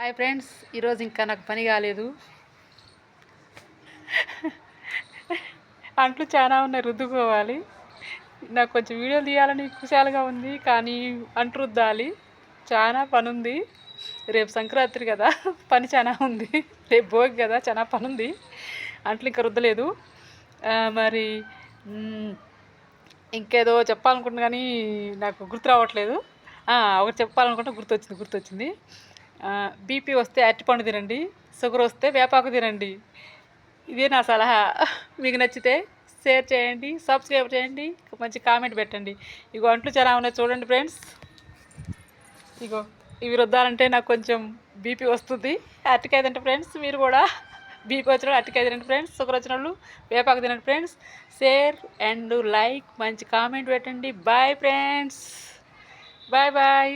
Hi friends, ఈరోజు ఇంకా నాకు పని కాలేదు. అంట్లు చాలా ఉన్నాయి, రుద్దుకోవాలి. నాకు కొంచెం వీడియోలు తీయాలని కుశాలుగా ఉంది, కానీ అంట్లు రుద్దాలి. చాలా పని ఉంది. రేపు సంక్రాంతి కదా, పని చాలా ఉంది. రేపు భోగి కదా, చాలా పని ఉంది. అంట్లు ఇంకా రుద్దలేదు. మరి ఇంకేదో చెప్పాలనుకుంటున్నా కానీ నాకు గుర్తు రావట్లేదు. ఒకటి చెప్పాలనుకుంటే గుర్తొచ్చింది. బీపీ వస్తే అరటిపండు తినండి, షుగర్ వస్తే వేపాకు తినండి. ఇదే నా సలహా. మీకు నచ్చితే షేర్ చేయండి, సబ్స్క్రైబ్ చేయండి, మంచి కామెంట్ పెట్టండి. ఇగో అంట్లు చాలా ఉన్నాయి చూడండి ఫ్రెండ్స్. ఇగో ఇవి రుద్దాలంటే నాకు కొంచెం బీపీ వస్తుంది. అరటికాయ తింటే ఫ్రెండ్స్, మీరు కూడా బీపీ వచ్చిన వాళ్ళు అరటికాయ తినండి ఫ్రెండ్స్, షుగర్ వచ్చిన వాళ్ళు వేపాకు తినండి ఫ్రెండ్స్. షేర్ అండ్ లైక్, మంచి కామెంట్ పెట్టండి. Bye friends, bye bye.